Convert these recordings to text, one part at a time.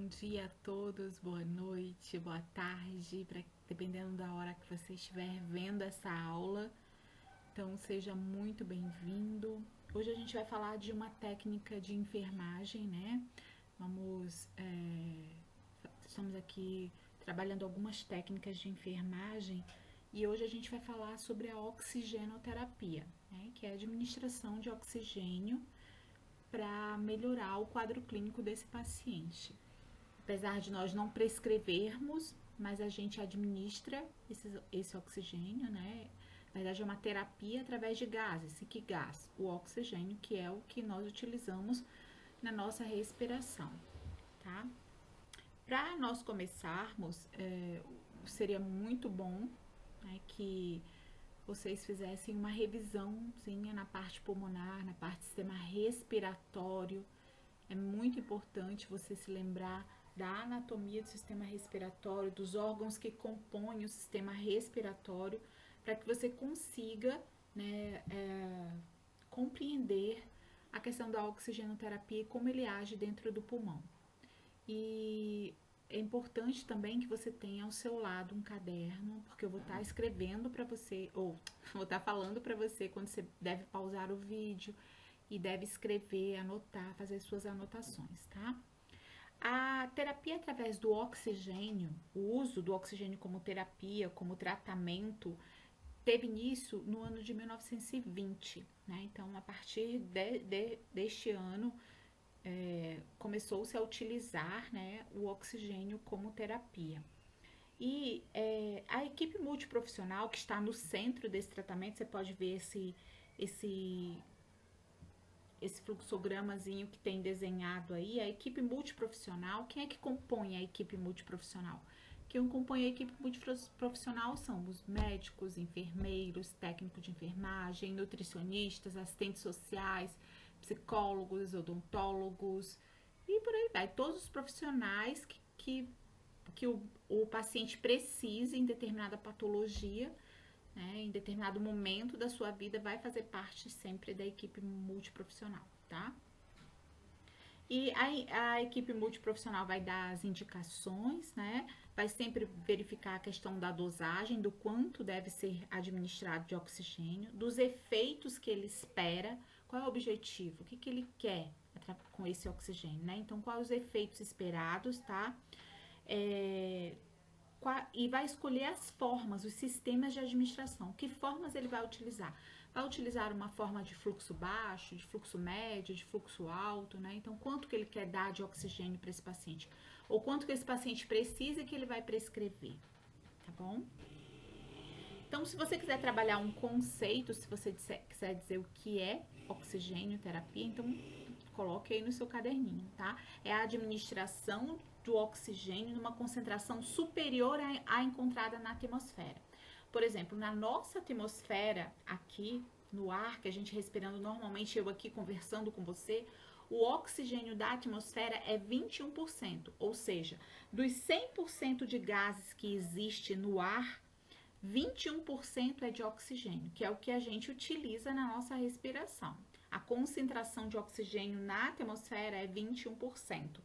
Bom dia a todos, boa noite, boa tarde, dependendo da hora que você estiver vendo essa aula. Então, seja muito bem-vindo. Hoje a gente vai falar de uma técnica de enfermagem, né? Estamos aqui trabalhando algumas técnicas de enfermagem e hoje a gente vai falar sobre a oxigenoterapia, né? Que é a administração de oxigênio para melhorar o quadro clínico desse paciente. Apesar de nós não prescrevermos, mas a gente administra esse oxigênio, né? Na verdade, é uma terapia através de gases. E que gás? O oxigênio, que é o que nós utilizamos na nossa respiração, tá? Para nós começarmos, seria muito bom, né, que vocês fizessem uma revisãozinha na parte pulmonar, na parte do sistema respiratório. É muito importante você se lembrar da anatomia do sistema respiratório, dos órgãos que compõem o sistema respiratório, para que você consiga, né, compreender a questão da oxigenoterapia e como ele age dentro do pulmão. E é importante também que você tenha ao seu lado um caderno, porque eu vou estar escrevendo para você, ou vou estar falando para você quando você deve pausar o vídeo e deve escrever, anotar, fazer suas anotações, tá? A terapia através do oxigênio, o uso do oxigênio como terapia, como tratamento, teve início no ano de 1920, né? Então, a partir deste ano, começou-se a utilizar, né, o oxigênio como terapia. E a equipe multiprofissional que está no centro desse tratamento, você pode ver esse fluxogramazinho que tem desenhado aí, a equipe multiprofissional. Quem é que compõe a equipe multiprofissional? Quem compõe a equipe multiprofissional são os médicos, enfermeiros, técnicos de enfermagem, nutricionistas, assistentes sociais, psicólogos, odontólogos e por aí vai. Todos os profissionais que o paciente precisa em determinada patologia, né, em determinado momento da sua vida, vai fazer parte sempre da equipe multiprofissional, tá? E a equipe multiprofissional vai dar as indicações, né? Vai sempre verificar a questão da dosagem, do quanto deve ser administrado de oxigênio, dos efeitos que ele espera, qual é o objetivo, o que ele quer com esse oxigênio, né? Então, quais os efeitos esperados, tá? E vai escolher as formas, os sistemas de administração. Que formas ele vai utilizar? Vai utilizar uma forma de fluxo baixo, de fluxo médio, de fluxo alto, né? Então, quanto que ele quer dar de oxigênio para esse paciente? Ou quanto que esse paciente precisa que ele vai prescrever, tá bom? Então, se você quiser trabalhar um conceito, se você quiser dizer o que é oxigênio terapia, então coloque aí no seu caderninho, tá? É a administração do oxigênio numa concentração superior à encontrada na atmosfera. Por exemplo, na nossa atmosfera aqui, no ar que a gente respirando normalmente, eu aqui conversando com você, o oxigênio da atmosfera é 21%, ou seja, dos 100% de gases que existe no ar, 21% é de oxigênio, que é o que a gente utiliza na nossa respiração. A concentração de oxigênio na atmosfera é 21%.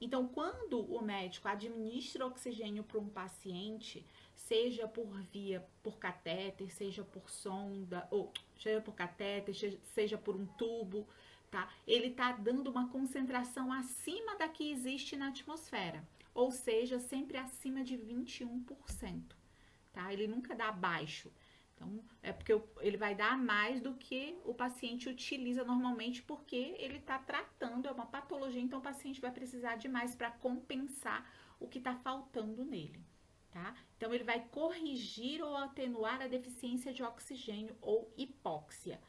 Então, quando o médico administra oxigênio para um paciente, seja por catéter, seja por sonda, ou seja por catéter, seja por um tubo, tá? Ele está dando uma concentração acima da que existe na atmosfera, ou seja, sempre acima de 21%. Tá? Ele nunca dá abaixo. Então, é porque ele vai dar mais do que o paciente utiliza normalmente, porque ele está tratando, é uma patologia, então o paciente vai precisar de mais para compensar o que está faltando nele, tá? Então, ele vai corrigir ou atenuar a deficiência de oxigênio ou hipóxia.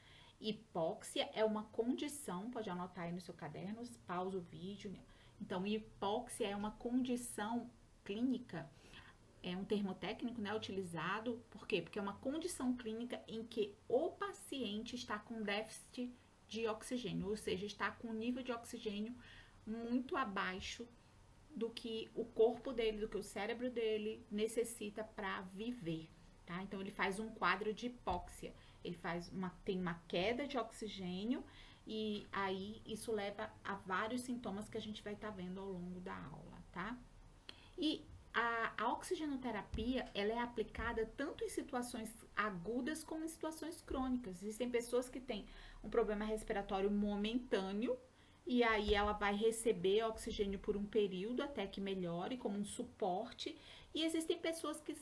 Hipóxia é uma condição, pode anotar aí no seu caderno, pausa o vídeo. Então, hipóxia é uma condição clínica, é um termo técnico, né, utilizado, por quê? Porque é uma condição clínica em que o paciente está com déficit de oxigênio, ou seja, está com um nível de oxigênio muito abaixo do que o corpo dele, do que o cérebro dele necessita para viver, tá? Então ele faz um quadro de hipóxia, tem uma queda de oxigênio e aí isso leva a vários sintomas que a gente vai estar vendo ao longo da aula, tá? E a oxigenoterapia, ela é aplicada tanto em situações agudas como em situações crônicas. Existem pessoas que têm um problema respiratório momentâneo e aí ela vai receber oxigênio por um período até que melhore, como um suporte. E existem pessoas que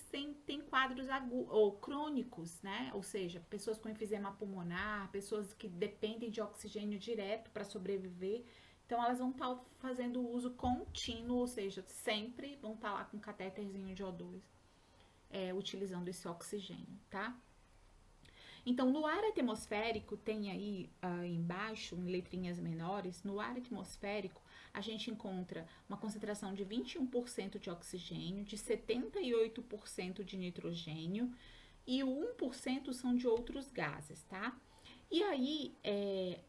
têm quadros ou crônicos, né? Ou seja, pessoas com enfisema pulmonar, pessoas que dependem de oxigênio direto para sobreviver. Então, elas vão estar fazendo uso contínuo, ou seja, sempre vão estar lá com um catéterzinho de O2, utilizando esse oxigênio, tá? Então, no ar atmosférico, tem aí embaixo, em letrinhas menores, no ar atmosférico, a gente encontra uma concentração de 21% de oxigênio, de 78% de nitrogênio e o 1% são de outros gases, tá? E aí,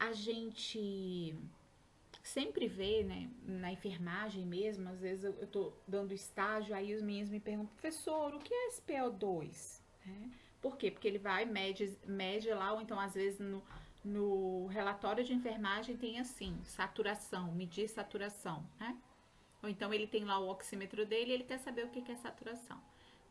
a gente sempre vê, né, na enfermagem mesmo, às vezes eu tô dando estágio, aí os meninos me perguntam, professor, o que é esse PO2? Por quê? Porque ele vai, mede lá, ou então às vezes no relatório de enfermagem tem assim, saturação, medir saturação, né? Ou então ele tem lá o oxímetro dele e ele quer saber o que é saturação,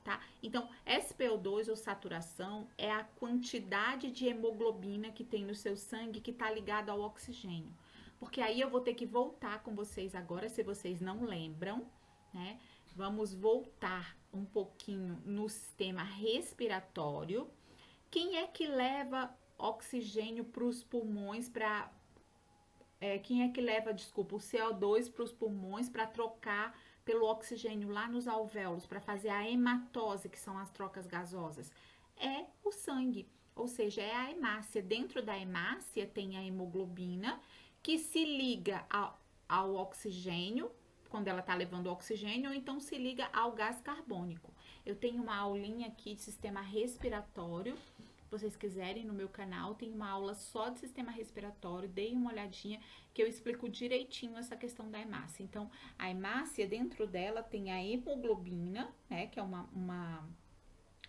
tá? Então, SPO2 ou saturação é a quantidade de hemoglobina que tem no seu sangue que está ligada ao oxigênio. Porque aí eu vou ter que voltar com vocês agora, se vocês não lembram, né? Vamos voltar um pouquinho no sistema respiratório. Quem é que leva oxigênio para os pulmões, quem é que leva, desculpa, o CO2 para os pulmões para trocar pelo oxigênio lá nos alvéolos, para fazer a hematose, que são as trocas gasosas? É o sangue, ou seja, é a hemácia. Dentro da hemácia tem a hemoglobina, que se liga ao oxigênio, quando ela está levando oxigênio, ou então se liga ao gás carbônico. Eu tenho uma aulinha aqui de sistema respiratório, se vocês quiserem, no meu canal, tem uma aula só de sistema respiratório, deem uma olhadinha, que eu explico direitinho essa questão da hemácia. Então, a hemácia, dentro dela, tem a hemoglobina, né, que é uma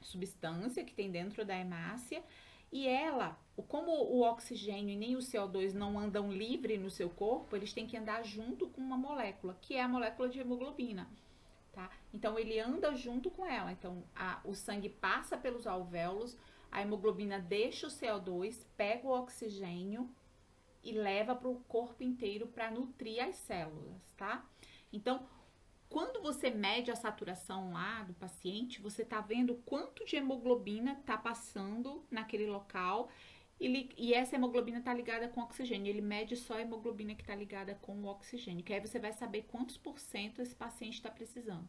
substância que tem dentro da hemácia, e ela, como o oxigênio e nem o CO2 não andam livre no seu corpo, eles têm que andar junto com uma molécula, que é a molécula de hemoglobina, tá? Então, ele anda junto com ela. Então, o sangue passa pelos alvéolos, a hemoglobina deixa o CO2, pega o oxigênio e leva para o corpo inteiro para nutrir as células, tá? Então, quando você mede a saturação lá do paciente, você está vendo quanto de hemoglobina está passando naquele local e essa hemoglobina está ligada com oxigênio. Ele mede só a hemoglobina que está ligada com o oxigênio, que aí você vai saber quantos por cento esse paciente está precisando,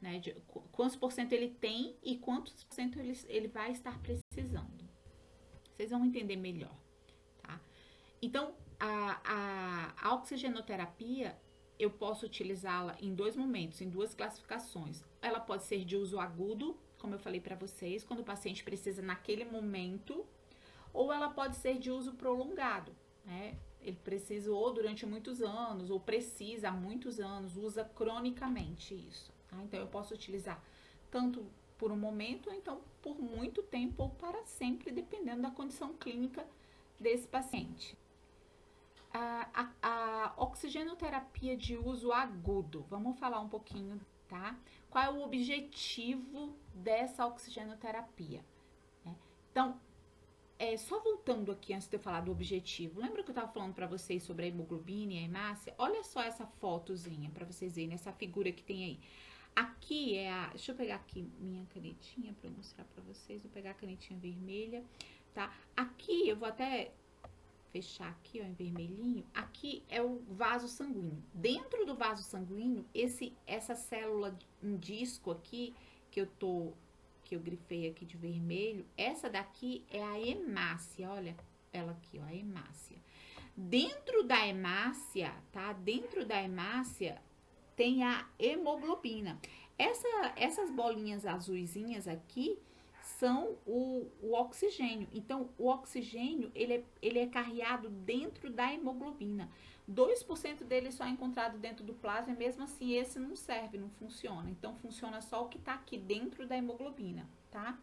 né? De quantos por cento ele tem e quantos por cento ele vai estar precisando. Vocês vão entender melhor, tá? Então, a oxigenoterapia, eu posso utilizá-la em dois momentos, em duas classificações. Ela pode ser de uso agudo, como eu falei para vocês, quando o paciente precisa naquele momento, ou ela pode ser de uso prolongado, né? Ele precisa ou durante muitos anos, ou precisa há muitos anos, usa cronicamente isso, tá? Então, eu posso utilizar tanto por um momento, ou então por muito tempo, ou para sempre, dependendo da condição clínica desse paciente. A oxigenoterapia de uso agudo, vamos falar um pouquinho, tá? Qual é o objetivo dessa oxigenoterapia? Então, só voltando aqui antes de eu falar do objetivo, lembra que eu estava falando para vocês sobre a hemoglobina e a hemácia? Olha só essa fotozinha para vocês verem, essa figura que tem aí. Aqui deixa eu pegar aqui minha canetinha para mostrar para vocês, vou pegar a canetinha vermelha, tá? Aqui eu vou até fechar aqui, ó, em vermelhinho. Aqui é o vaso sanguíneo. Dentro do vaso sanguíneo, essa célula em disco aqui que eu grifei aqui de vermelho, essa daqui é a hemácia, olha ela aqui, ó, a hemácia. Dentro da hemácia, tá? Dentro da hemácia tem a hemoglobina. Essas bolinhas azuisinhas aqui são o oxigênio. Então, o oxigênio, ele é carreado dentro da hemoglobina. 2% dele só é encontrado dentro do plasma, e mesmo assim esse não serve, não funciona. Então, funciona só o que está aqui dentro da hemoglobina, tá?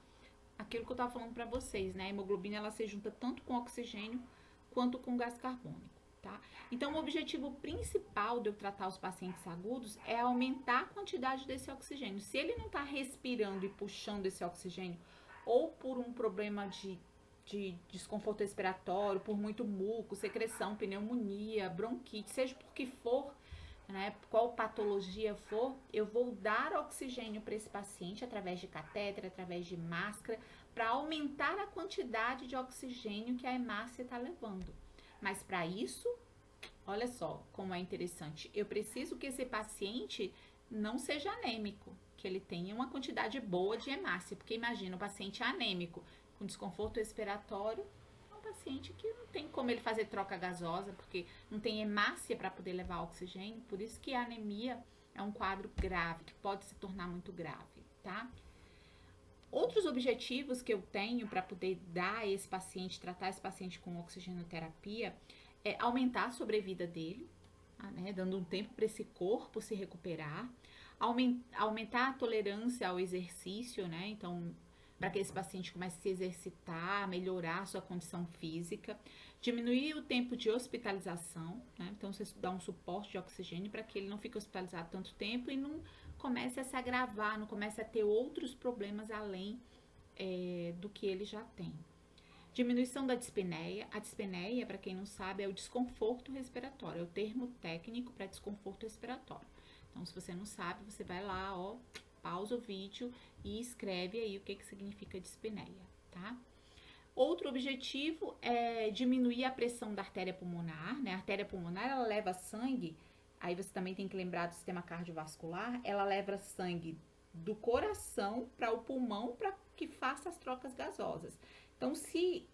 Aquilo que eu estava falando para vocês, né? A hemoglobina, ela se junta tanto com oxigênio quanto com gás carbônico. tá? Então, o objetivo principal de eu tratar os pacientes agudos é aumentar a quantidade desse oxigênio. Se ele não está respirando e puxando esse oxigênio, ou por um problema de desconforto respiratório, por muito muco, secreção, pneumonia, bronquite, seja por que for, né, qual patologia for, eu vou dar oxigênio para esse paciente através de catéter, através de máscara, para aumentar a quantidade de oxigênio que a hemácia está levando. Mas para isso, olha só como é interessante, eu preciso que esse paciente não seja anêmico, que ele tenha uma quantidade boa de hemácia, porque imagina o paciente anêmico com desconforto respiratório, é um paciente que não tem como ele fazer troca gasosa, porque não tem hemácia para poder levar oxigênio, por isso que a anemia é um quadro grave, que pode se tornar muito grave, tá? Outros objetivos que eu tenho para poder dar a esse paciente, tratar esse paciente com oxigenoterapia, é aumentar a sobrevida dele, né, dando um tempo para esse corpo se recuperar, aumentar a tolerância ao exercício, né, então para que esse paciente comece a se exercitar, melhorar a sua condição física, diminuir o tempo de hospitalização, né, então você dá um suporte de oxigênio para que ele não fique hospitalizado tanto tempo e não comece a se agravar, não comece a ter outros problemas além do que ele já tem. Diminuição da dispneia. A dispneia, para quem não sabe, é o desconforto respiratório, é o termo técnico para desconforto respiratório. Então, se você não sabe, você vai lá, ó, pausa o vídeo e escreve aí o que significa dispneia, tá? Outro objetivo é diminuir a pressão da artéria pulmonar, né? A artéria pulmonar, ela leva sangue, aí você também tem que lembrar do sistema cardiovascular, ela leva sangue do coração para o pulmão para que faça as trocas gasosas. Então, se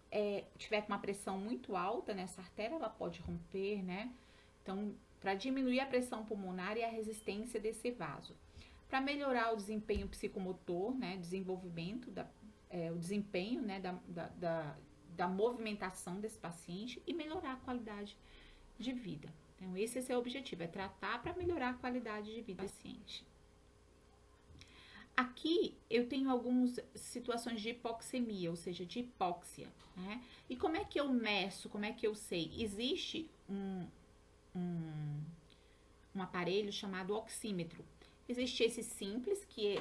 tiver com uma pressão muito alta nessa artéria, ela pode romper, né? Então, para diminuir a pressão pulmonar e a resistência desse vaso. Para melhorar o desempenho psicomotor, né? Desenvolvimento, o desempenho, né? Da movimentação desse paciente e melhorar a qualidade de vida. Então, esse é o seu objetivo, é tratar para melhorar a qualidade de vida do paciente. Aqui eu tenho algumas situações de hipoxemia, ou seja, de hipóxia, né? E como é que eu meço, como é que eu sei? Existe um aparelho chamado oxímetro. Existe esse simples, que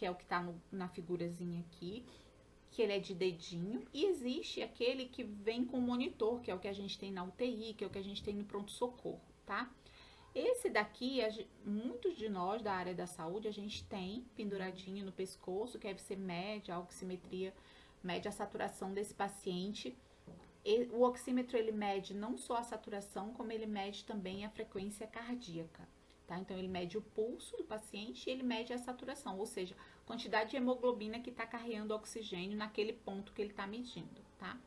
é o que está na figurazinha aqui, que ele é de dedinho, e existe aquele que vem com monitor, que é o que a gente tem na UTI, que é o que a gente tem no pronto-socorro, tá? Esse daqui, muitos de nós da área da saúde, a gente tem penduradinho no pescoço, que aí você mede a oximetria, mede a saturação desse paciente. O oxímetro, ele mede não só a saturação, como ele mede também a frequência cardíaca, tá? Então, ele mede o pulso do paciente e ele mede a saturação, ou seja, a quantidade de hemoglobina que está carregando oxigênio naquele ponto que ele está medindo, tá?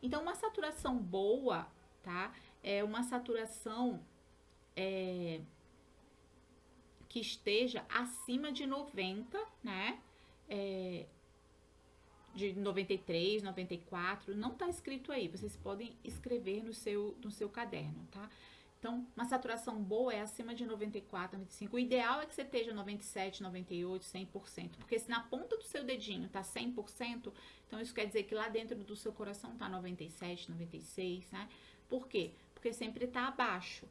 Então, uma saturação boa, tá? É uma saturação que esteja acima de 90, né? De 93, 94, não tá escrito aí, vocês podem escrever no seu caderno, tá? Então, uma saturação boa é acima de 94, 95. O ideal é que você esteja 97, 98, 100%, porque se na ponta do seu dedinho tá 100%, então isso quer dizer que lá dentro do seu coração tá 97, 96, né? Por quê? Porque sempre tá abaixo.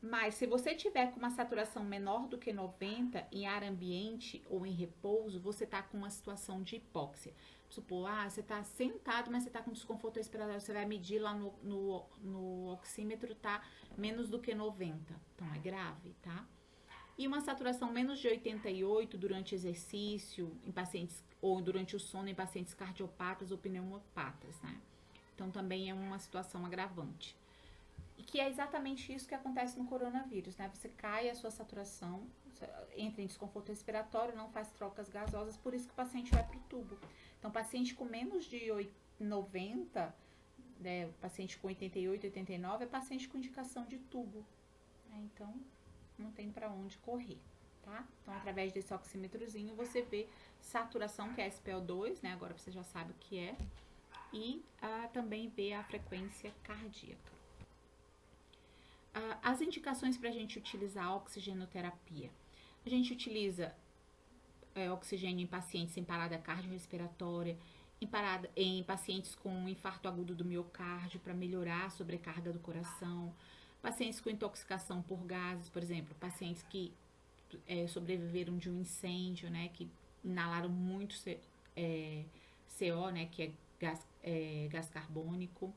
Mas se você tiver com uma saturação menor do que 90 em ar ambiente ou em repouso, você tá com uma situação de hipóxia. Supor, você tá sentado, mas você tá com desconforto respiratório, você vai medir lá no oxímetro, tá menos do que 90. Então, é grave, tá? E uma saturação menos de 88 durante exercício em pacientes, ou durante o sono em pacientes cardiopatas ou pneumopatas, né? Então, também é uma situação agravante. E que é exatamente isso que acontece no coronavírus, né? Você cai a sua saturação, entra em desconforto respiratório, não faz trocas gasosas, por isso que o paciente vai para o tubo. Então, paciente com menos de 90, né, paciente com 88, 89, é paciente com indicação de tubo, né? Então, não tem para onde correr, tá? Então, através desse oxímetrozinho, você vê saturação, que é SpO2, né? Agora você já sabe o que é. E também vê a frequência cardíaca. As indicações para a gente utilizar a oxigenoterapia. A gente utiliza oxigênio em pacientes em parada cardiorrespiratória, em pacientes com infarto agudo do miocárdio para melhorar a sobrecarga do coração. Pacientes com intoxicação por gases, por exemplo, pacientes que sobreviveram de um incêndio, né, que inalaram muito CO, né, que é gás carbônico.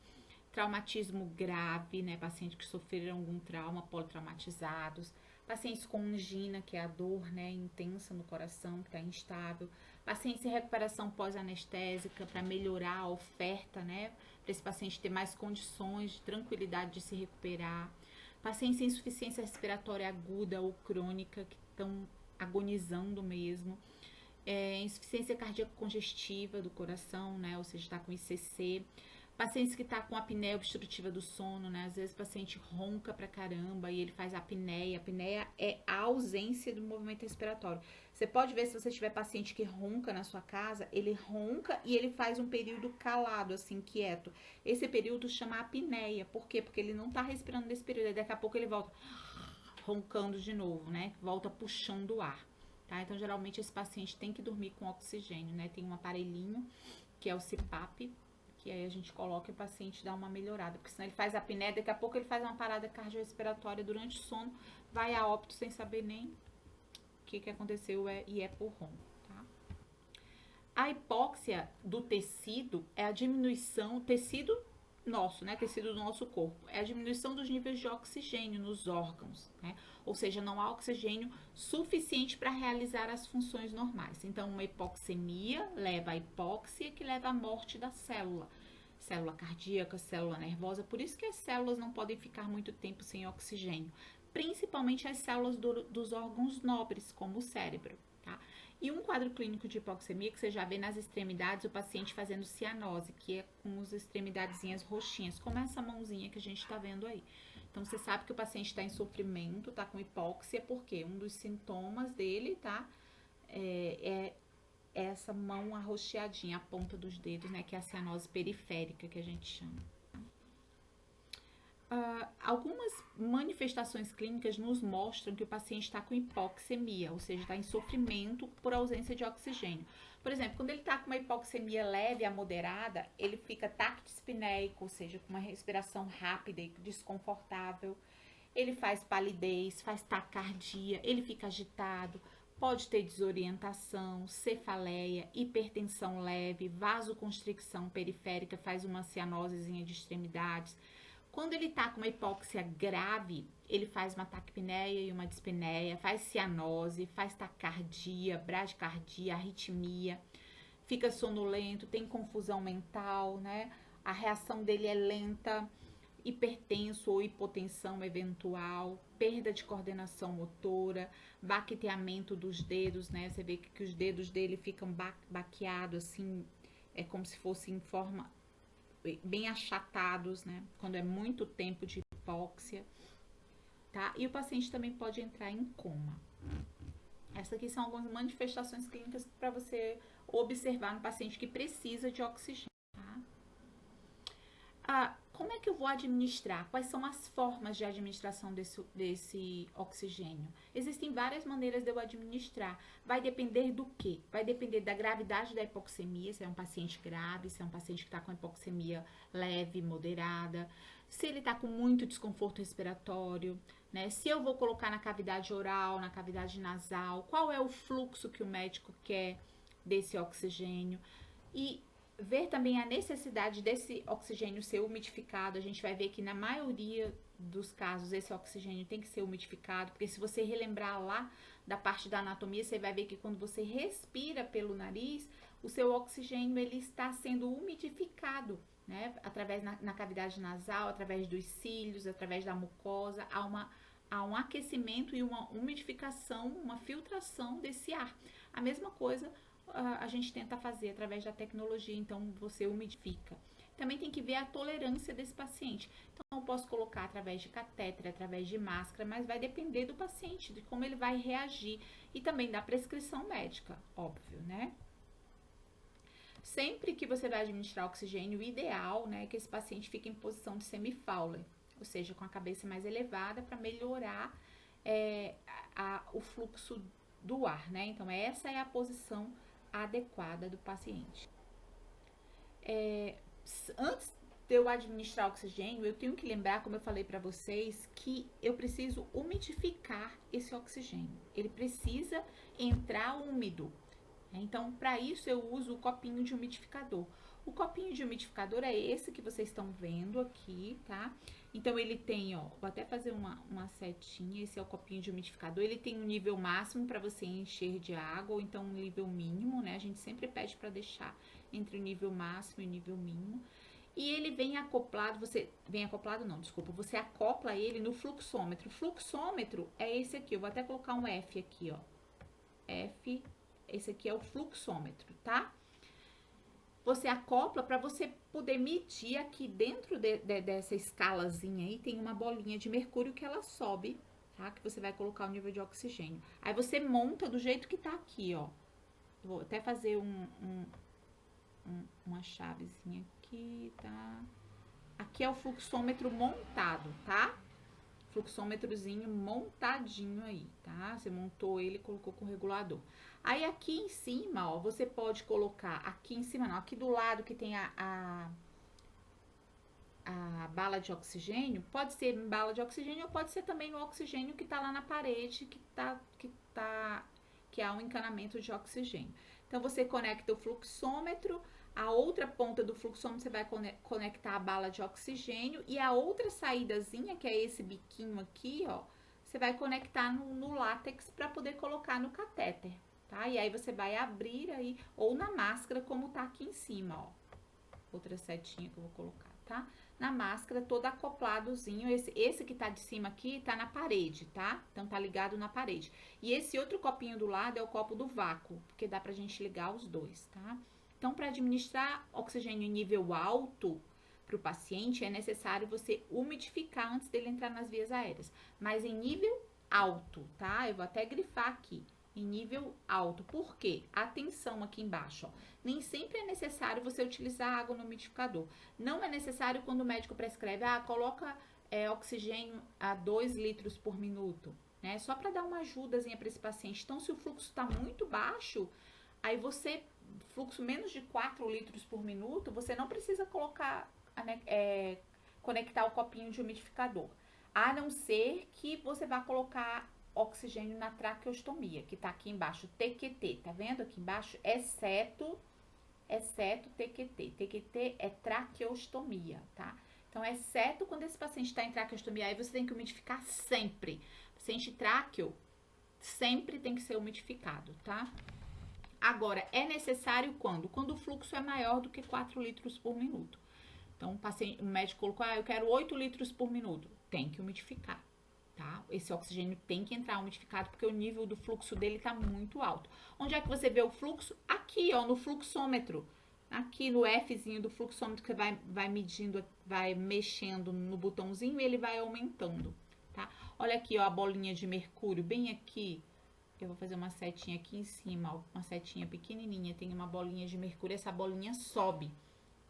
Traumatismo grave, né, pacientes que sofreram algum trauma, politraumatizados. Pacientes com angina, que é a dor, né, intensa no coração, que está instável. Pacientes em recuperação pós-anestésica, para melhorar a oferta, né, para esse paciente ter mais condições de tranquilidade de se recuperar. Pacientes em insuficiência respiratória aguda ou crônica, que estão agonizando mesmo. Insuficiência cardíaca congestiva do coração, né, ou seja, está com ICC. Pacientes que tá com apneia obstrutiva do sono, né? Às vezes o paciente ronca pra caramba e ele faz apneia. A apneia é a ausência do movimento respiratório. Você pode ver se você tiver paciente que ronca na sua casa, ele ronca e ele faz um período calado, assim, quieto. Esse período chama apneia. Por quê? Porque ele não tá respirando nesse período. E daqui a pouco ele volta roncando de novo, né? Volta puxando o ar, tá? Então, geralmente, esse paciente tem que dormir com oxigênio, né? Tem um aparelhinho que é o CPAP, que aí a gente coloca e o paciente dá uma melhorada, porque senão ele faz a apneia, daqui a pouco ele faz uma parada cardiorrespiratória durante o sono, vai a óbito sem saber nem o que aconteceu e é por ronco, tá? A hipóxia do tecido é a diminuição, tecido nosso, né, tecido do nosso corpo, é a diminuição dos níveis de oxigênio nos órgãos, né? Ou seja, não há oxigênio suficiente para realizar as funções normais. Então, uma hipoxemia leva à hipóxia, que leva à morte da célula. Célula cardíaca, célula nervosa, por isso que as células não podem ficar muito tempo sem oxigênio, principalmente as células dos órgãos nobres, como o cérebro, tá? E um quadro clínico de hipoxemia que você já vê nas extremidades, o paciente fazendo cianose, que é com as extremidadezinhas roxinhas, como essa mãozinha que a gente tá vendo aí. Então, você sabe que o paciente está em sofrimento, tá com hipóxia, porque um dos sintomas dele, tá, é essa mão arroxeadinha, a ponta dos dedos, né, que é a cianose periférica, que a gente chama. Algumas manifestações clínicas nos mostram que o paciente está com hipoxemia, ou seja, está em sofrimento por ausência de oxigênio. Por exemplo, quando ele está com uma hipoxemia leve a moderada, ele fica taquidispneico, ou seja, com uma respiração rápida e desconfortável. Ele faz palidez, faz taquicardia, ele fica agitado, pode ter desorientação, cefaleia, hipertensão leve, vasoconstricção periférica, faz uma cianosezinha de extremidades. Quando ele tá com uma hipóxia grave, ele faz uma taquipneia e uma dispneia, faz cianose, faz taquicardia, bradicardia, arritmia, fica sonolento, tem confusão mental, né? A reação dele é lenta, hipertenso ou hipotensão eventual, perda de coordenação motora, baqueteamento dos dedos, né? Você vê que os dedos dele ficam baqueados, assim, é como se fosse em forma bem achatados, né? Quando é muito tempo de hipóxia, tá? E o paciente também pode entrar em coma. Essas aqui são algumas manifestações clínicas para você observar no paciente que precisa de oxigênio, tá? Como é que eu vou administrar? Quais são as formas de administração desse oxigênio? Existem várias maneiras de eu administrar. Vai depender do quê? Vai depender da gravidade da hipoxemia, se é um paciente grave, se é um paciente que está com hipoxemia leve, moderada, se ele está com muito desconforto respiratório, né? Se eu vou colocar na cavidade oral, na cavidade nasal, qual é o fluxo que o médico quer desse oxigênio. E ver também a necessidade desse oxigênio ser umidificado. A gente vai ver que na maioria dos casos esse oxigênio tem que ser umidificado, porque se você relembrar lá da parte da anatomia, você vai ver que quando você respira pelo nariz, o seu oxigênio ele está sendo umidificado, né? Através na cavidade nasal, através dos cílios, através da mucosa, há um aquecimento e uma umidificação, uma filtração desse ar. A mesma coisa a gente tenta fazer através da tecnologia, então você umidifica. Também tem que ver a tolerância desse paciente. Então, eu posso colocar através de catéter, através de máscara, mas vai depender do paciente, de como ele vai reagir e também da prescrição médica, óbvio, né? Sempre que você vai administrar oxigênio, o ideal, né, é que esse paciente fique em posição de semi-Fowler, ou seja, com a cabeça mais elevada para melhorar o fluxo do ar, né? Então, essa é a posição adequada do paciente. Antes de eu administrar oxigênio, eu tenho que lembrar, como eu falei para vocês, que eu preciso umidificar esse oxigênio. Ele precisa entrar úmido. Então, para isso, eu uso o copinho de umidificador. O copinho de umidificador é esse que vocês estão vendo aqui, tá? Então, ele tem, ó, vou até fazer uma setinha, esse é o copinho de umidificador. Ele tem um nível máximo para você encher de água, ou então um nível mínimo, né? A gente sempre pede para deixar entre o nível máximo e o nível mínimo. E ele vem acoplado, você acopla ele no fluxômetro. O fluxômetro é esse aqui, eu vou até colocar um F aqui, ó. F, esse aqui é o fluxômetro, tá? Você acopla para você poder medir aqui dentro dessa escalazinha aí, tem uma bolinha de mercúrio que ela sobe, tá? Que você vai colocar o nível de oxigênio. Aí você monta do jeito que tá aqui, ó. Vou até fazer uma chavezinha aqui, tá? Aqui é o fluxômetro montado, tá? Fluxômetrozinho montadinho aí, tá? Você montou ele e colocou com o regulador. Aí aqui em cima, ó, você pode colocar, aqui em cima não, aqui do lado que tem a bala de oxigênio, pode ser bala de oxigênio ou pode ser também o oxigênio que tá lá na parede, que há um encanamento de oxigênio. Então, você conecta o fluxômetro, a outra ponta do fluxômetro você vai conectar a bala de oxigênio e a outra saídazinha, que é esse biquinho aqui, ó, você vai conectar no látex para poder colocar no catéter, tá? E aí você vai abrir aí, ou na máscara, como tá aqui em cima, ó. Outra setinha que eu vou colocar, tá? Na máscara, todo acopladozinho. Esse que tá de cima aqui, tá na parede, tá? Então, tá ligado na parede. E esse outro copinho do lado é o copo do vácuo, porque dá pra gente ligar os dois, tá? Então, para administrar oxigênio em nível alto para o paciente, é necessário você umidificar antes dele entrar nas vias aéreas. Mas em nível alto, tá? Eu vou até grifar aqui. Em nível alto. Por quê? Atenção aqui embaixo, ó. Nem sempre é necessário você utilizar água no umidificador. Não é necessário quando o médico prescreve, coloca oxigênio a 2 litros por minuto, né? Só para dar uma ajudazinha para esse paciente. Então, se o fluxo está muito baixo, aí fluxo menos de 4 litros por minuto, você não precisa colocar, conectar o copinho de umidificador. A não ser que você vá colocar oxigênio na traqueostomia, que tá aqui embaixo, TQT, tá vendo aqui embaixo? Exceto TQT. TQT é traqueostomia, tá? Então, exceto quando esse paciente está em traqueostomia, aí você tem que umidificar sempre. Paciente tráqueo sempre tem que ser umidificado, tá? Agora, é necessário quando? Quando o fluxo é maior do que 4 litros por minuto. Então, o médico colocou, eu quero 8 litros por minuto. Tem que umidificar, tá? Esse oxigênio tem que entrar umidificado porque o nível do fluxo dele tá muito alto. Onde é que você vê o fluxo? Aqui, ó, no fluxômetro. Aqui no Fzinho do fluxômetro que vai medindo, vai mexendo no botãozinho e ele vai aumentando, tá? Olha aqui, ó, a bolinha de mercúrio bem aqui. Eu vou fazer uma setinha aqui em cima, ó, uma setinha pequenininha, tem uma bolinha de mercúrio, essa bolinha sobe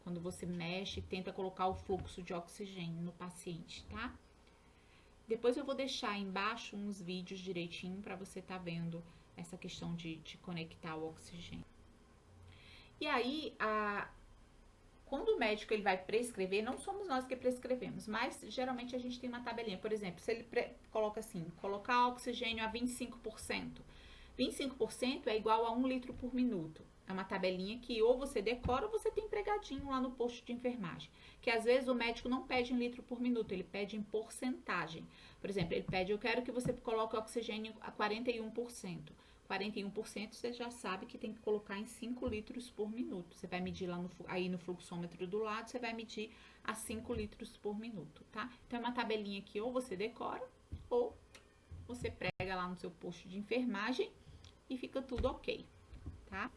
quando você mexe e tenta colocar o fluxo de oxigênio no paciente, tá? Depois eu vou deixar embaixo uns vídeos direitinho para você tá vendo essa questão de conectar o oxigênio. E aí, quando o médico ele vai prescrever, não somos nós que prescrevemos, mas geralmente a gente tem uma tabelinha. Por exemplo, se ele coloca assim, colocar oxigênio a 25%. 25% é igual a 1 litro por minuto. É uma tabelinha que ou você decora ou você tem pregadinho lá no posto de enfermagem. Que às vezes o médico não pede em litro por minuto, ele pede em porcentagem. Por exemplo, ele pede, eu quero que você coloque oxigênio a 41%. 41% você já sabe que tem que colocar em 5 litros por minuto. Você vai medir lá aí no fluxômetro do lado, você vai medir a 5 litros por minuto, tá? Então, é uma tabelinha que ou você decora ou você prega lá no seu posto de enfermagem e fica tudo ok, tá?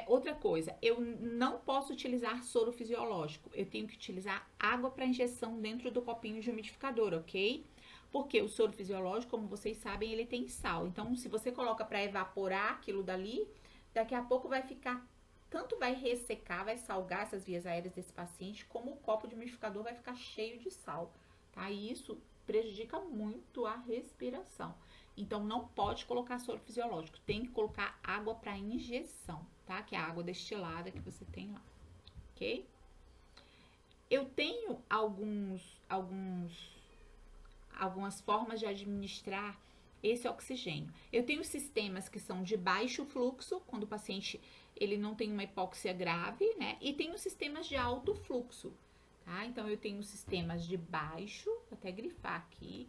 Outra coisa, eu não posso utilizar soro fisiológico. Eu tenho que utilizar água para injeção dentro do copinho de umidificador, ok? Porque o soro fisiológico, como vocês sabem, ele tem sal. Então, se você coloca para evaporar aquilo dali, daqui a pouco vai ficar, tanto vai ressecar, vai salgar essas vias aéreas desse paciente, como o copo de umidificador vai ficar cheio de sal, tá? E isso prejudica muito a respiração. Então, não pode colocar soro fisiológico, tem que colocar água para injeção, tá? Que é a água destilada que você tem lá, ok? Eu tenho algumas formas de administrar esse oxigênio. Eu tenho sistemas que são de baixo fluxo, quando o paciente ele não tem uma hipóxia grave, né? E tenho sistemas de alto fluxo, tá? Então, eu tenho sistemas de baixo, vou até grifar aqui.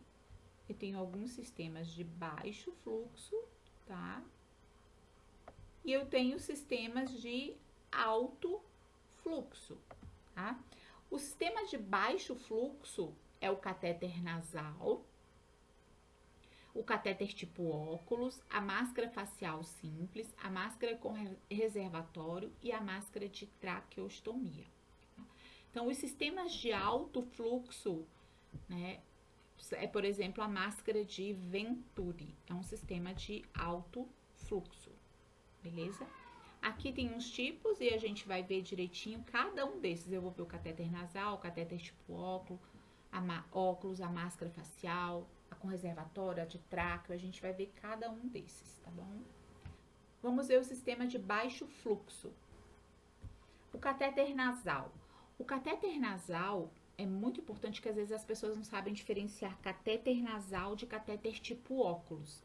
Eu tenho alguns sistemas de baixo fluxo, tá? E eu tenho sistemas de alto fluxo, tá? O sistema de baixo fluxo é o catéter nasal, o catéter tipo óculos, a máscara facial simples, a máscara com reservatório e a máscara de traqueostomia. Então, os sistemas de alto fluxo, né, é, por exemplo, a máscara de Venturi, é um sistema de alto fluxo, beleza? Aqui tem uns tipos e a gente vai ver direitinho cada um desses. Eu vou ver o catéter nasal, o catéter tipo óculos, a máscara facial, a com reservatório, a de tráqueo, a gente vai ver cada um desses, tá bom? Vamos ver o sistema de baixo fluxo. O catéter nasal. O catéter nasal é muito importante que às vezes as pessoas não sabem diferenciar catéter nasal de catéter tipo óculos.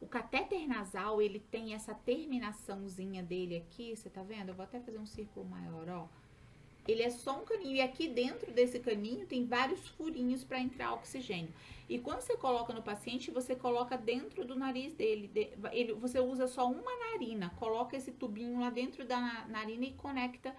O catéter nasal, ele tem essa terminaçãozinha dele aqui, você tá vendo? Eu vou até fazer um círculo maior, ó. Ele é só um caninho e aqui dentro desse caninho tem vários furinhos para entrar oxigênio. E quando você coloca no paciente, você coloca dentro do nariz dele. Você usa só uma narina, coloca esse tubinho lá dentro da narina e conecta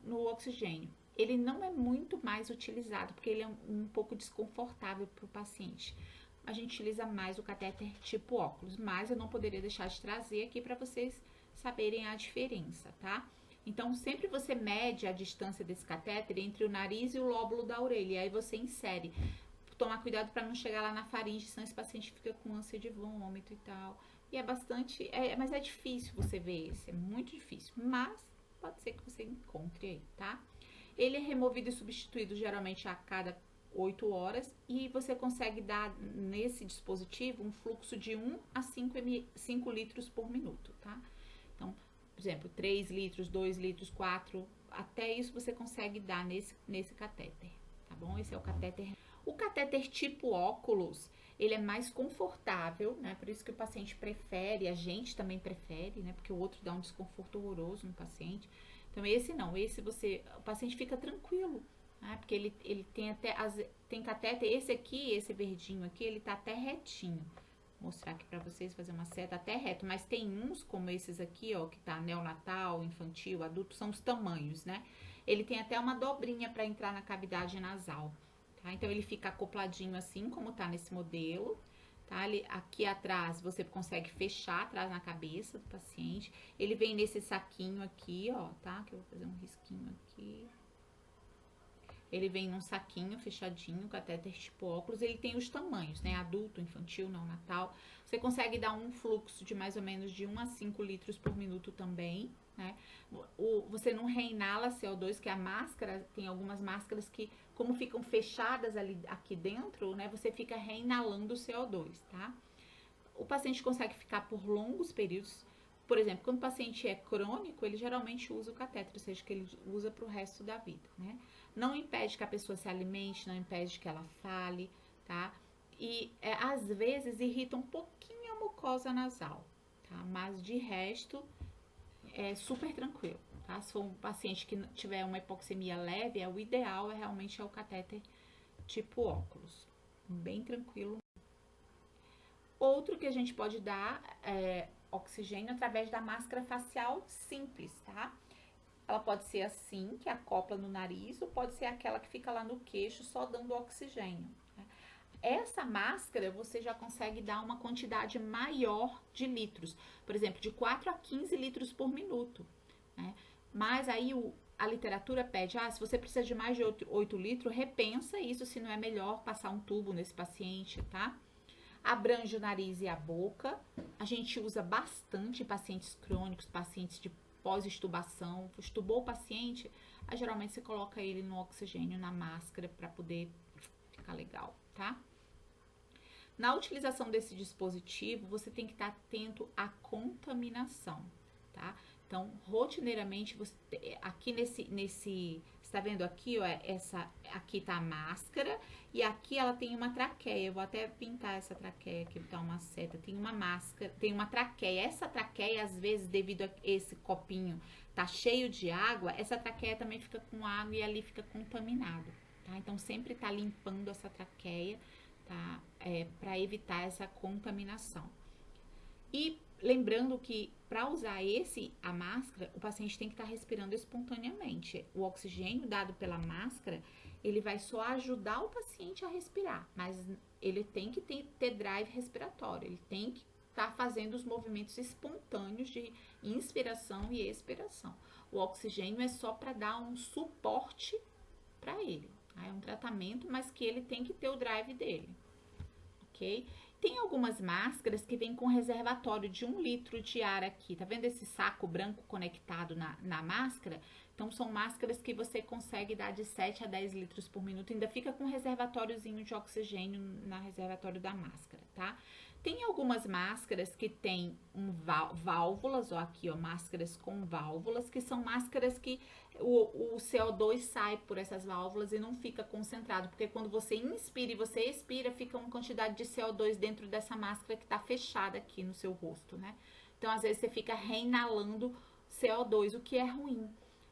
no oxigênio. Ele não é muito mais utilizado, porque ele é um pouco desconfortável para o paciente. A gente utiliza mais o catéter tipo óculos, mas eu não poderia deixar de trazer aqui para vocês saberem a diferença, tá? Então, sempre você mede a distância desse catéter entre o nariz e o lóbulo da orelha, e aí você insere. Tomar cuidado para não chegar lá na faringe, senão esse paciente fica com ânsia de vômito e tal. E é bastante, mas é difícil você ver esse, é muito difícil, mas pode ser que você encontre aí, tá? Ele é removido e substituído geralmente a cada 8 horas e você consegue dar nesse dispositivo um fluxo de 1 a 5 litros por minuto, tá? Então, por exemplo, 3 litros, 2 litros, 4, até isso você consegue dar nesse catéter, tá bom? Esse é o catéter. O catéter tipo óculos, ele é mais confortável, né? Por isso que o paciente prefere, a gente também prefere, né? Porque o outro dá um desconforto horroroso no paciente. Então, esse não, o paciente fica tranquilo, né? Porque ele tem até, tem catéter, esse aqui, esse verdinho aqui, ele tá até retinho. Vou mostrar aqui pra vocês, fazer uma seta até reto, mas tem uns como esses aqui, ó, que tá neonatal, infantil, adulto, são os tamanhos, né? Ele tem até uma dobrinha pra entrar na cavidade nasal, tá? Então, ele fica acopladinho assim, como tá nesse modelo. Tá? Aqui atrás você consegue fechar atrás na cabeça do paciente. Ele vem nesse saquinho aqui, ó, tá? Que eu vou fazer um risquinho aqui. Ele vem num saquinho fechadinho, catéter tipo óculos. Ele tem os tamanhos, né? Adulto, infantil, neonatal. Você consegue dar um fluxo de mais ou menos de 1 a 5 litros por minuto também, né? Você não reinala CO2, que a máscara, tem algumas máscaras que, como ficam fechadas ali aqui dentro, né? Você fica reinalando o CO2, tá? O paciente consegue ficar por longos períodos. Por exemplo, quando o paciente é crônico, ele geralmente usa o catéter, ou seja, que ele usa para o resto da vida, né? Não impede que a pessoa se alimente, não impede que ela fale, tá? E às vezes irrita um pouquinho a mucosa nasal, tá? Mas de resto é super tranquilo, tá? Se for um paciente que tiver uma hipoxemia leve, o ideal realmente é o catéter tipo óculos, bem tranquilo. Outro que a gente pode dar é oxigênio através da máscara facial simples, tá? Ela pode ser assim, que acopla no nariz, ou pode ser aquela que fica lá no queixo, só dando oxigênio. Né? Essa máscara você já consegue dar uma quantidade maior de litros, por exemplo, de 4 a 15 litros por minuto. Né? Mas aí a literatura pede, se você precisa de mais de 8 litros, repensa isso, se não é melhor passar um tubo nesse paciente, tá? Abrange o nariz e a boca. A gente usa bastante em pacientes crônicos, pacientes de pós-extubação. Extubou o paciente, aí geralmente você coloca ele no oxigênio, na máscara, para poder ficar legal, tá? Na utilização desse dispositivo, você tem que estar atento à contaminação, tá? Então, rotineiramente, aqui nesse tá vendo aqui, ó, aqui tá a máscara e aqui ela tem uma traqueia. Eu vou até pintar essa traqueia aqui, botar uma seta. Tem uma máscara, tem uma traqueia. Essa traqueia, às vezes, devido a esse copinho tá cheio de água, essa traqueia também fica com água e ali fica contaminado, tá? Então, sempre tá limpando essa traqueia, tá? Para evitar essa contaminação. E lembrando que para usar a máscara, o paciente tem que estar respirando espontaneamente. O oxigênio dado pela máscara, ele vai só ajudar o paciente a respirar, mas ele tem que ter drive respiratório, ele tem que estar fazendo os movimentos espontâneos de inspiração e expiração. O oxigênio é só para dar um suporte para ele. Tá? É um tratamento, mas que ele tem que ter o drive dele, ok? Tem algumas máscaras que vêm com reservatório de 1 litro de ar aqui. Tá vendo esse saco branco conectado na máscara? Então, são máscaras que você consegue dar de 7 a 10 litros por minuto. Ainda fica com um reservatóriozinho de oxigênio na reservatório da máscara, tá? Tem algumas máscaras que tem válvulas, ó, aqui, ó, máscaras com válvulas, que são máscaras que o CO2 sai por essas válvulas e não fica concentrado, porque quando você inspira e você expira, fica uma quantidade de CO2 dentro dessa máscara que tá fechada aqui no seu rosto, né? Então, às vezes, você fica reinalando CO2, o que é ruim.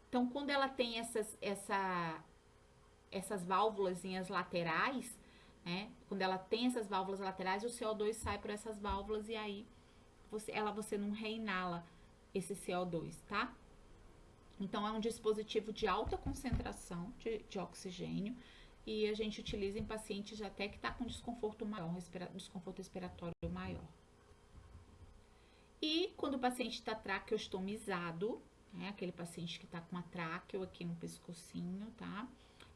Então, quando ela tem essas válvulazinhas laterais, né? Quando ela tem essas válvulas laterais, o CO2 sai por essas válvulas e aí você não reinala esse CO2, tá? Então, é um dispositivo de alta concentração de oxigênio e a gente utiliza em pacientes até que tá com desconforto maior, desconforto respiratório maior. E quando o paciente está traqueostomizado, né? Aquele paciente que tá com a tráqueo aqui no pescocinho, tá?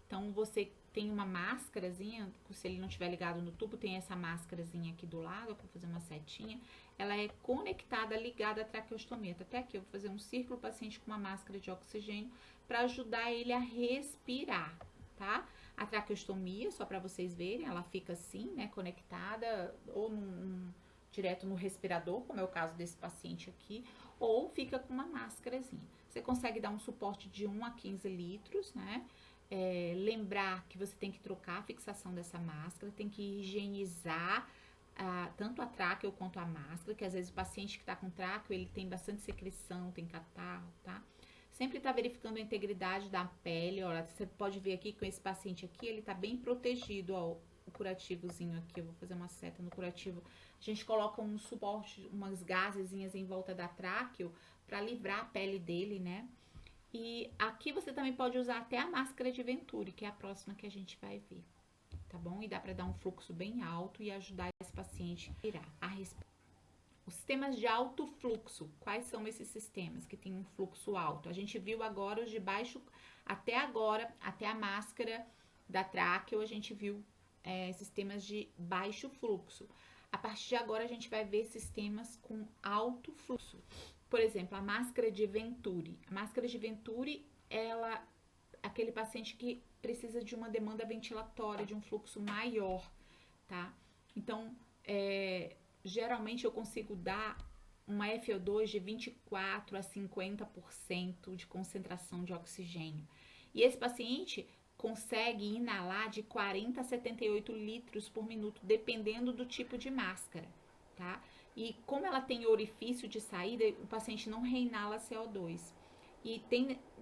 Então, você tem uma máscarazinha, se ele não estiver ligado no tubo, tem essa máscarazinha aqui do lado, para fazer uma setinha. Ela é conectada, ligada à traqueostomia. Até aqui eu vou fazer um círculo, paciente com uma máscara de oxigênio, para ajudar ele a respirar, tá? A traqueostomia, só para vocês verem, ela fica assim, né, conectada, ou direto no respirador, como é o caso desse paciente aqui, ou fica com uma máscarazinha. Você consegue dar um suporte de 1 a 15 litros, né? Lembrar que você tem que trocar a fixação dessa máscara, tem que higienizar tanto a tráqueo quanto a máscara, que às vezes o paciente que está com tráqueo, ele tem bastante secreção, tem catarro, tá? Sempre tá verificando a integridade da pele, olha, você pode ver aqui com esse paciente aqui, ele tá bem protegido, ó, o curativozinho aqui, eu vou fazer uma seta no curativo. A gente coloca um suporte, umas gazezinhas em volta da tráqueo para livrar a pele dele, né? E aqui você também pode usar até a máscara de Venturi, que é a próxima que a gente vai ver, tá bom? E dá para dar um fluxo bem alto e ajudar esse paciente a respirar. Os sistemas de alto fluxo, quais são esses sistemas que tem um fluxo alto? A gente viu agora os de baixo, até agora, até a máscara da tráqueo, a gente viu sistemas de baixo fluxo. A partir de agora, a gente vai ver sistemas com alto fluxo. Por exemplo, a máscara de Venturi. A máscara de Venturi, aquele paciente que precisa de uma demanda ventilatória, de um fluxo maior, tá? Então, geralmente eu consigo dar uma FO2 de 24 a 50% de concentração de oxigênio. E esse paciente consegue inalar de 40 a 78 litros por minuto, dependendo do tipo de máscara, tá? E como ela tem orifício de saída, o paciente não reinala CO2. E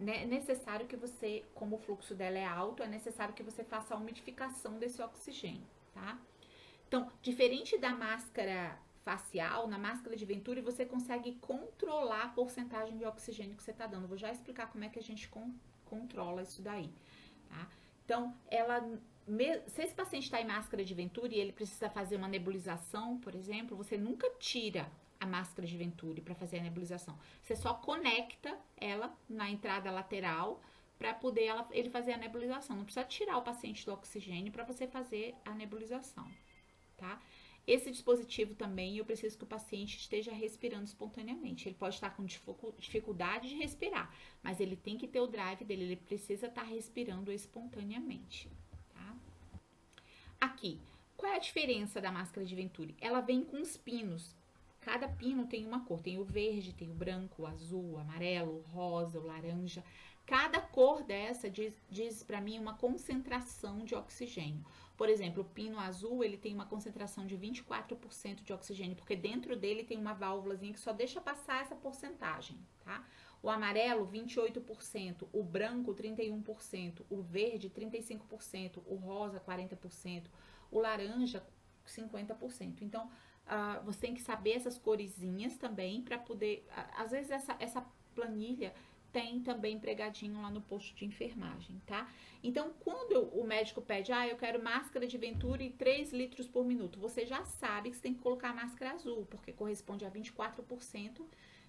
é necessário que você, como o fluxo dela é alto, é necessário que você faça a umidificação desse oxigênio, tá? Então, diferente da máscara facial, na máscara de Venturi, você consegue controlar a porcentagem de oxigênio que você está dando. Vou já explicar como é que a gente controla isso daí, tá? Então, se esse paciente está em máscara de Venturi e ele precisa fazer uma nebulização, por exemplo, você nunca tira a máscara de Venturi para fazer a nebulização. Você só conecta ela na entrada lateral para poder ele fazer a nebulização. Não precisa tirar o paciente do oxigênio para você fazer a nebulização, tá? Esse dispositivo também, eu preciso que o paciente esteja respirando espontaneamente. Ele pode estar com dificuldade de respirar, mas ele tem que ter o drive dele, ele precisa estar respirando espontaneamente, tá? Aqui, qual é a diferença da máscara de Venturi? Ela vem com os pinos. Cada pino tem uma cor, tem o verde, tem o branco, o azul, o amarelo, o rosa, o laranja. Cada cor dessa diz para mim uma concentração de oxigênio. Por exemplo, o pino azul, ele tem uma concentração de 24% de oxigênio, porque dentro dele tem uma válvulazinha que só deixa passar essa porcentagem, tá? O amarelo, 28%, o branco, 31%, o verde, 35%, o rosa, 40%, o laranja, 50%. Então, você tem que saber essas coresinhas também para poder... Às vezes, essa planilha tem também pregadinho lá no posto de enfermagem, tá? Então, quando o médico pede, eu quero máscara de Venturi 3 litros por minuto, você já sabe que você tem que colocar a máscara azul, porque corresponde a 24%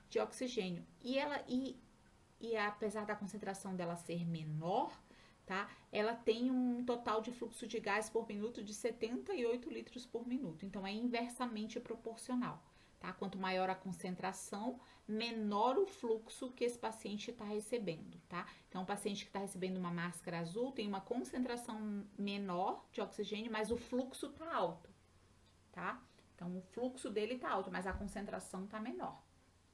de oxigênio. E apesar da concentração dela ser menor, tá? Ela tem um total de fluxo de gás por minuto de 78 litros por minuto. Então, é inversamente proporcional, tá? Quanto maior a concentração, menor o fluxo que esse paciente está recebendo, tá? Então, o paciente que está recebendo uma máscara azul tem uma concentração menor de oxigênio, mas o fluxo está alto, tá? Então, o fluxo dele está alto, mas a concentração está menor,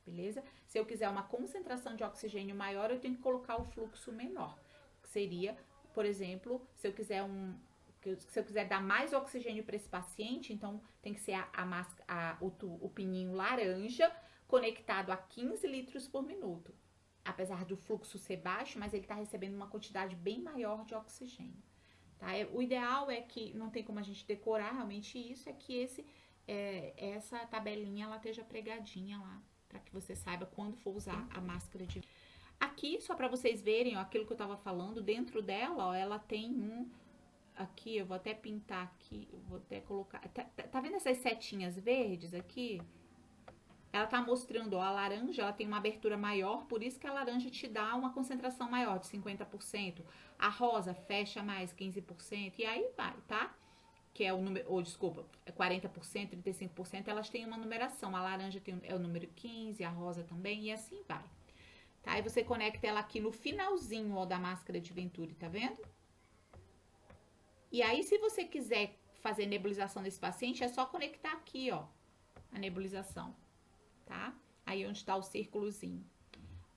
beleza? Se eu quiser uma concentração de oxigênio maior, eu tenho que colocar o fluxo menor, que seria, por exemplo, se eu quiser dar mais oxigênio para esse paciente, então tem que ser o pininho laranja conectado a 15 litros por minuto. Apesar do fluxo ser baixo, mas ele está recebendo uma quantidade bem maior de oxigênio. Tá? O ideal é que, não tem como a gente decorar realmente isso, é que essa tabelinha ela esteja pregadinha lá, para que você saiba quando for usar a máscara de... Aqui, só para vocês verem, ó, aquilo que eu estava falando, dentro dela, ó, ela tem aqui, eu vou até pintar aqui, eu vou até colocar... Tá vendo essas setinhas verdes aqui? Ela tá mostrando, ó, a laranja, ela tem uma abertura maior, por isso que a laranja te dá uma concentração maior, de 50%. A rosa fecha mais, 15%, e aí vai, tá? Que é o número, desculpa, 40%, 35%, elas têm uma numeração. A laranja é o número 15, a rosa também, e assim vai. Tá? Aí você conecta ela aqui no finalzinho, ó, da máscara de Venturi, tá vendo? E aí, se você quiser fazer nebulização desse paciente, é só conectar aqui, ó, a nebulização, tá? Aí onde tá o círculozinho,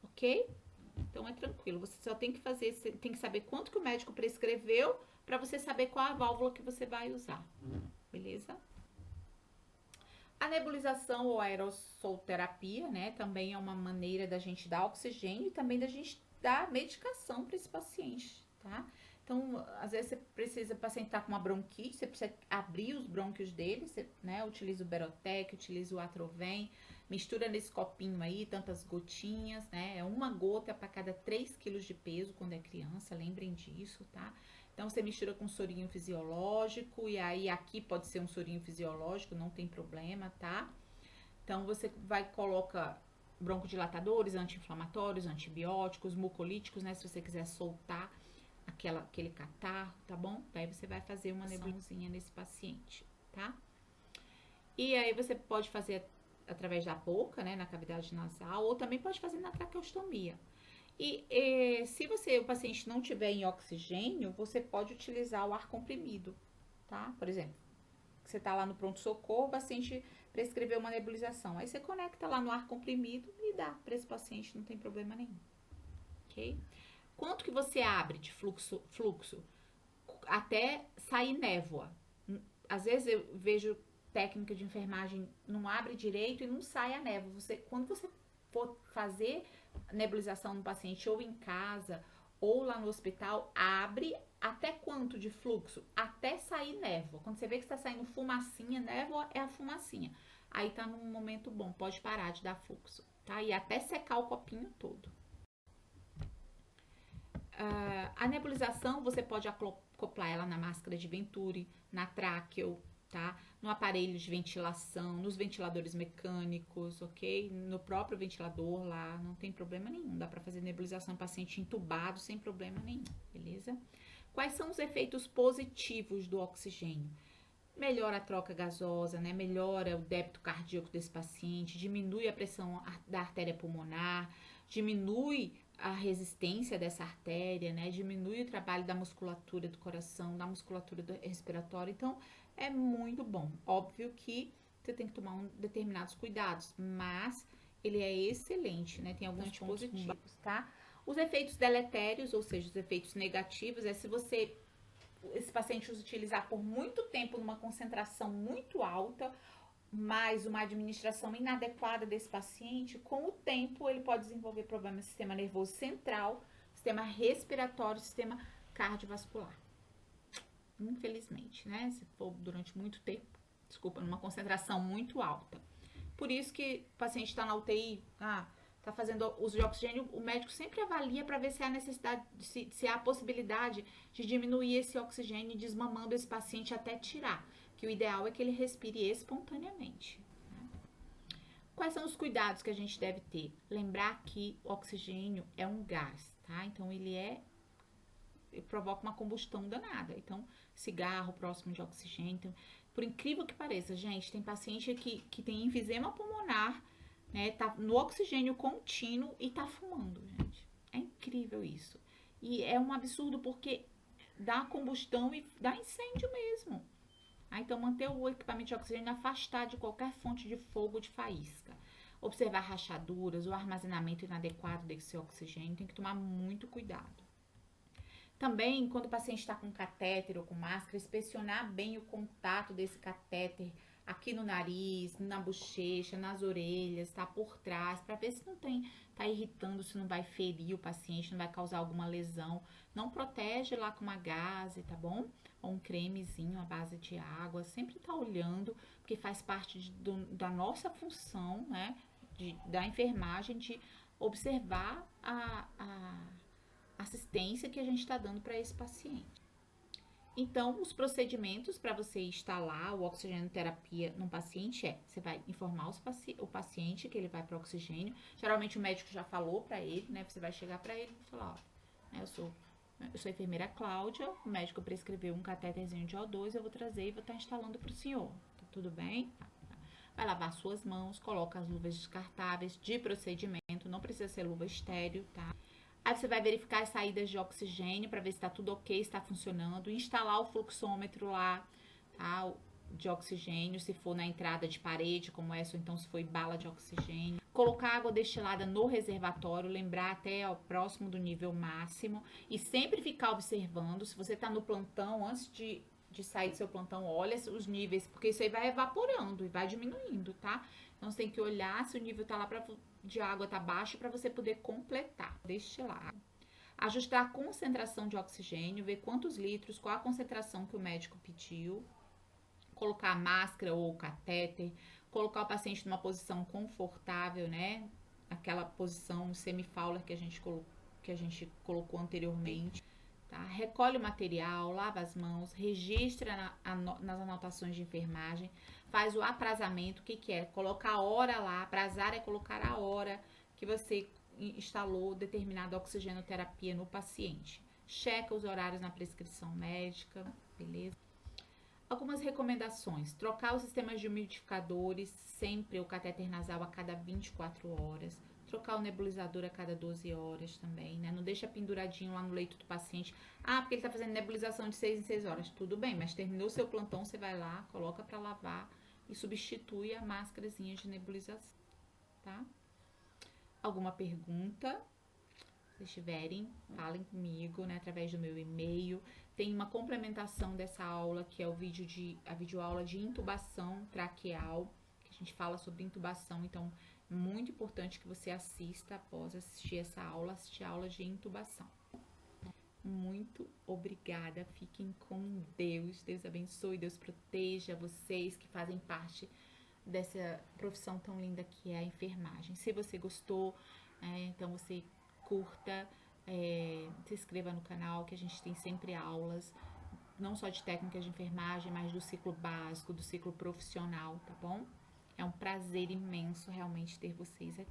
ok? Então, é tranquilo. Você só tem que saber quanto que o médico prescreveu para você saber qual a válvula que você vai usar, beleza? A nebulização ou aerossolterapia, né, também é uma maneira da gente dar oxigênio e também da gente dar medicação para esse paciente, tá? Então, às vezes o paciente tá com uma bronquite, você precisa abrir os brônquios dele, você, né, utiliza o Berotec, utiliza o Atrovem, mistura nesse copinho aí, tantas gotinhas, né, é uma gota para cada 3 quilos de peso quando é criança, lembrem disso, tá? Então, você mistura com sorinho fisiológico, e aí aqui pode ser um sorinho fisiológico, não tem problema, tá? Então, você coloca broncodilatadores, anti-inflamatórios, antibióticos, mucolíticos, né? Se você quiser soltar aquele catarro, tá bom? Daí você vai fazer uma nebulizaçãozinha nesse paciente, tá? E aí você pode fazer através da boca, né? Na cavidade nasal, ou também pode fazer na traqueostomia. E se o paciente não tiver em oxigênio, você pode utilizar o ar comprimido, tá? Por exemplo, você tá lá no pronto-socorro, o paciente prescreveu uma nebulização. Aí você conecta lá no ar comprimido e dá para esse paciente, não tem problema nenhum, ok? Quanto que você abre de fluxo? Até sair névoa. Às vezes eu vejo técnica de enfermagem, não abre direito e não sai a névoa. Quando você for fazer nebulização no paciente ou em casa ou lá no hospital, abre até quanto de fluxo? Até sair névoa. Quando você vê que está saindo fumacinha, névoa é a fumacinha. Aí tá num momento bom, pode parar de dar fluxo, tá? E até secar o copinho todo. A nebulização, você pode acoplar ela na máscara de Venturi, na tráqueo, tá? No aparelho de ventilação, nos ventiladores mecânicos, ok? No próprio ventilador lá, não tem problema nenhum. Dá para fazer nebulização em paciente entubado sem problema nenhum, beleza? Quais são os efeitos positivos do oxigênio? Melhora a troca gasosa, né? Melhora o débito cardíaco desse paciente, diminui a pressão da artéria pulmonar, diminui a resistência dessa artéria, né? Diminui o trabalho da musculatura do coração, da musculatura respiratória. Então, é muito bom. Óbvio que você tem que tomar determinados cuidados, mas ele é excelente, né? Tem alguns pontos positivos, tá? Os efeitos deletérios, ou seja, os efeitos negativos, é se esse paciente utilizar por muito tempo numa concentração muito alta, mais uma administração inadequada desse paciente, com o tempo ele pode desenvolver problemas no sistema nervoso central, sistema respiratório, sistema cardiovascular. Infelizmente, né? Se for durante muito tempo, numa concentração muito alta. Por isso que o paciente está na UTI, está fazendo uso de oxigênio, o médico sempre avalia para ver se há necessidade, se há a possibilidade de diminuir esse oxigênio, desmamando esse paciente até tirar. Que o ideal é que ele respire espontaneamente. Né? Quais são os cuidados que a gente deve ter? Lembrar que o oxigênio é um gás, tá? Então ele provoca uma combustão danada. Então, cigarro próximo de oxigênio. Então, por incrível que pareça, gente, tem paciente que tem enfisema pulmonar, né? Tá no oxigênio contínuo e tá fumando, gente. É incrível isso. E é um absurdo porque dá combustão e dá incêndio mesmo. Então, manter o equipamento de oxigênio afastado de qualquer fonte de fogo de faísca. Observar rachaduras, o armazenamento inadequado desse oxigênio, tem que tomar muito cuidado. Também, quando o paciente está com catéter ou com máscara, inspecionar bem o contato desse catéter aqui no nariz, na bochecha, nas orelhas, tá por trás, para ver se não tá irritando, se não vai ferir o paciente, não vai causar alguma lesão. Não protege lá com uma gaze, tá bom? Ou um cremezinho à base de água. Sempre tá olhando, porque faz parte da nossa função, né? Da enfermagem, de observar a assistência que a gente está dando para esse paciente. Então, os procedimentos para você instalar o oxigenoterapia num paciente você vai informar o paciente que ele vai para oxigênio. Geralmente o médico já falou para ele, né? Você vai chegar para ele e falar, ó, eu sou a enfermeira Cláudia, o médico prescreveu um catéterzinho de O2, eu vou trazer e vou estar instalando para o senhor. Tá tudo bem? Vai lavar suas mãos, coloca as luvas descartáveis de procedimento, não precisa ser luva estéreo, tá? Aí você vai verificar as saídas de oxigênio para ver se está tudo ok, se está funcionando. Instalar o fluxômetro lá, tá? De oxigênio, se for na entrada de parede, como essa, ou então se foi bala de oxigênio. Colocar água destilada no reservatório, lembrar até próximo do nível máximo. E sempre ficar observando, se você está no plantão, antes de sair do seu plantão, olha os níveis, porque isso aí vai evaporando e vai diminuindo, tá? Então você tem que olhar se o nível tá lá de água tá baixo para você poder completar, destilar. Ajustar a concentração de oxigênio, ver quantos litros, qual a concentração que o médico pediu. Colocar a máscara ou o catéter, colocar o paciente numa posição confortável, né? Aquela posição semi-Fowler que a gente colocou anteriormente. Tá? Recolhe o material, lava as mãos, registra nas anotações de enfermagem, faz o aprazamento. O que é? Colocar a hora lá, aprazar é colocar a hora que você instalou determinada oxigenoterapia no paciente. Checa os horários na prescrição médica, beleza? Algumas recomendações: trocar os sistemas de umidificadores, sempre o catéter nasal a cada 24 horas. Trocar o nebulizador a cada 12 horas também, né? Não deixa penduradinho lá no leito do paciente. Porque ele tá fazendo nebulização de 6 em 6 horas. Tudo bem, mas terminou seu plantão, você vai lá, coloca para lavar e substitui a máscarazinha de nebulização, tá? Alguma pergunta? Se vocês tiverem, falem comigo, né? Através do meu e-mail. Tem uma complementação dessa aula, que é a videoaula de intubação traqueal, que a gente fala sobre intubação, então muito importante que você assista após assistir essa aula, assistir a aula de intubação. Muito obrigada, fiquem com Deus, Deus abençoe, Deus proteja vocês que fazem parte dessa profissão tão linda que é a enfermagem. Se você gostou, então você curta, se inscreva no canal, que a gente tem sempre aulas, não só de técnicas de enfermagem, mas do ciclo básico, do ciclo profissional, tá bom? É um prazer imenso realmente ter vocês aqui.